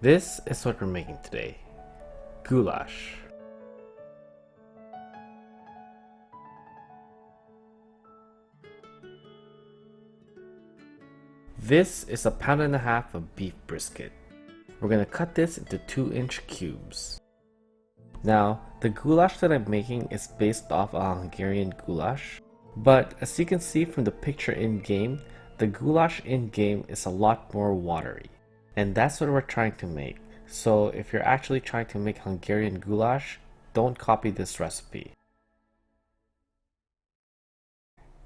This is what we're making today. Goulash. This is a pound and a half of beef brisket. We're going to cut this into 2-inch cubes. Now, the goulash that I'm making is based off a Hungarian goulash, but as you can see from the picture in-game, the goulash in-game is a lot more watery. And that's what we're trying to make. So if you're actually trying to make Hungarian goulash, don't copy this recipe.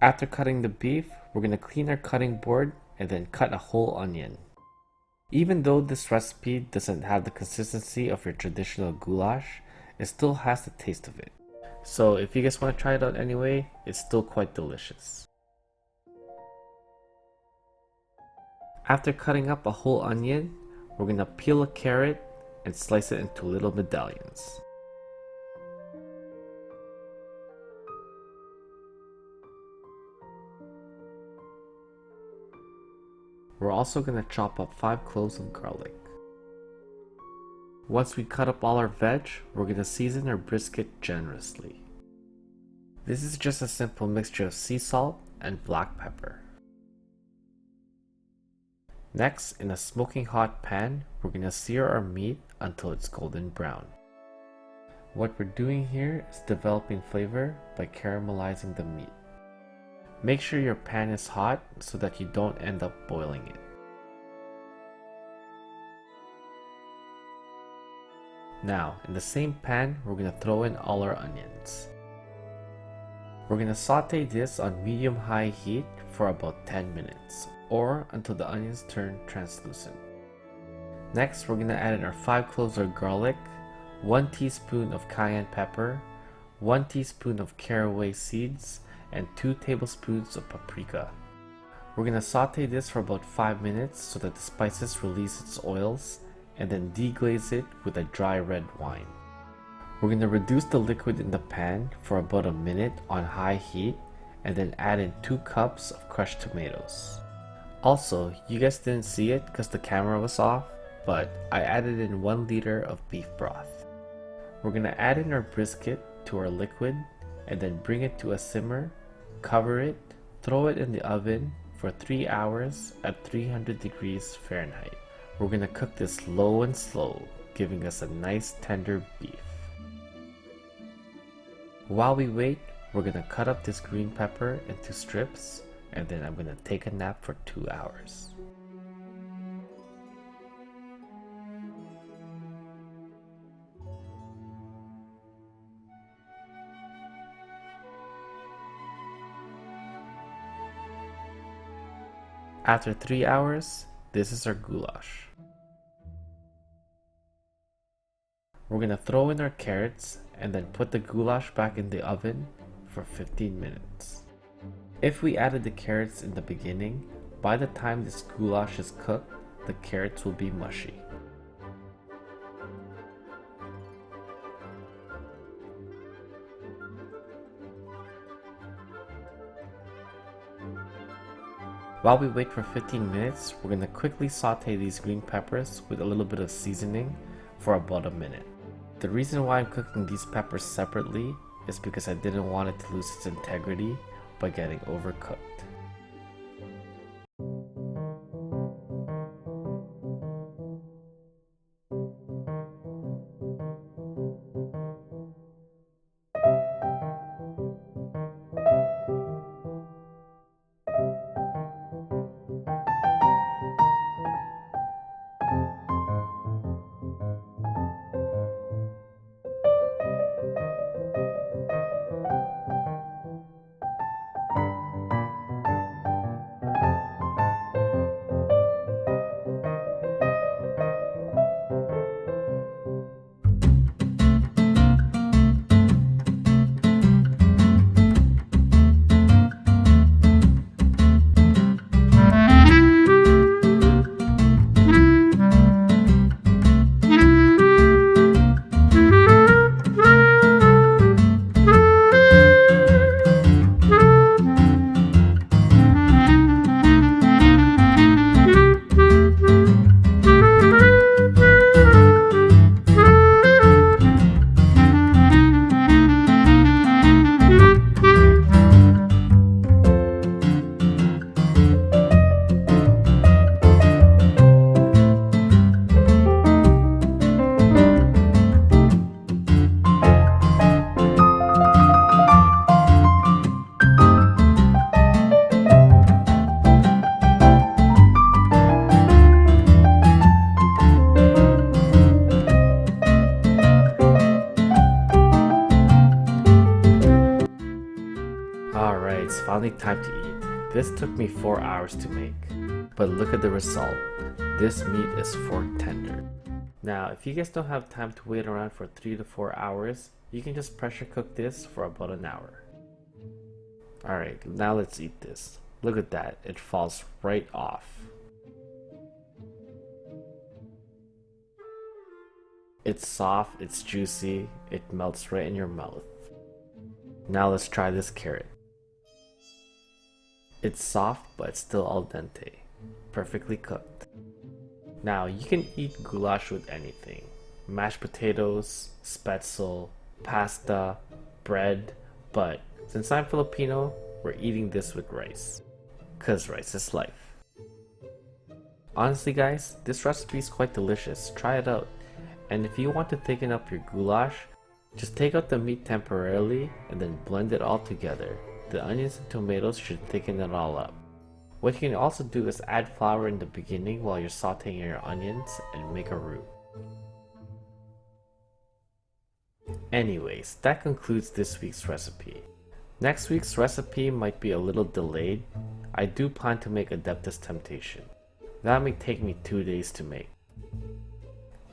After cutting the beef, we're going to clean our cutting board and then cut a whole onion. Even though this recipe doesn't have the consistency of your traditional goulash, it still has the taste of it. So if you guys want to try it out anyway, it's still quite delicious. After cutting up a whole onion, we're going to peel a carrot and slice it into little medallions. We're also going to chop up 5 cloves of garlic. Once we cut up all our veg, we're going to season our brisket generously. This is just a simple mixture of sea salt and black pepper. Next, in a smoking hot pan, we're going to sear our meat until it's golden brown. What we're doing here is developing flavor by caramelizing the meat. Make sure your pan is hot so that you don't end up boiling it. Now, in the same pan, we're going to throw in all our onions. We're going to saute this on medium-high heat for about 10 minutes, or until the onions turn translucent. Next, we're going to add in our 5 cloves of garlic, 1 teaspoon of cayenne pepper, 1 teaspoon of caraway seeds, and 2 tablespoons of paprika. We're going to saute this for about 5 minutes so that the spices release its oils, and then deglaze it with a dry red wine. We're going to reduce the liquid in the pan for about a minute on high heat, and then add in 2 cups of crushed tomatoes. Also, you guys didn't see it because the camera was off, but I added in 1 liter of beef broth. We're going to add in our brisket to our liquid, and then bring it to a simmer, cover it, throw it in the oven for 3 hours at 300 degrees Fahrenheit. We're going to cook this low and slow, giving us a nice tender beef. While we wait, we're going to cut up this green pepper into strips, and then I'm going to take a nap for 2 hours. After 3 hours, this is our goulash. We're going to throw in our carrots and then put the goulash back in the oven for 15 minutes. If we added the carrots in the beginning, by the time this goulash is cooked, the carrots will be mushy. While we wait for 15 minutes, we're going to quickly saute these green peppers with a little bit of seasoning for about a minute. The reason why I'm cooking these peppers separately is because I didn't want it to lose its integrity by getting overcooked. Alright, it's finally time to eat. This took me 4 hours to make, but look at the result. This meat is fork tender. Now, if you guys don't have time to wait around for 3 to 4 hours, you can just pressure cook this for about an hour. Alright, now let's eat this. Look at that, it falls right off. It's soft, it's juicy, it melts right in your mouth. Now let's try this carrot. It's soft but it's still al dente, perfectly cooked. Now you can eat goulash with anything. Mashed potatoes, spätzle, pasta, bread, but since I'm Filipino, we're eating this with rice. Cause rice is life. Honestly guys, this recipe is quite delicious, try it out. And if you want to thicken up your goulash, just take out the meat temporarily and then blend it all together. The onions and tomatoes should thicken it all up. What you can also do is add flour in the beginning while you're sauteing your onions and make a roux. Anyways, that concludes this week's recipe. Next week's recipe might be a little delayed. I do plan to make Adeptus Temptation. That may take me 2 days to make.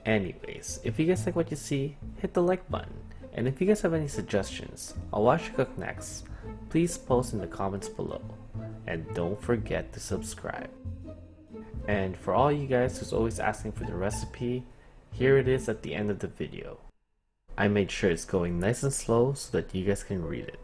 Anyways, if you guys like what you see, hit the like button. And if you guys have any suggestions on what I should cook next, please post in the comments below. And don't forget to subscribe. And for all you guys who's always asking for the recipe, here it is at the end of the video. I made sure it's going nice and slow so that you guys can read it.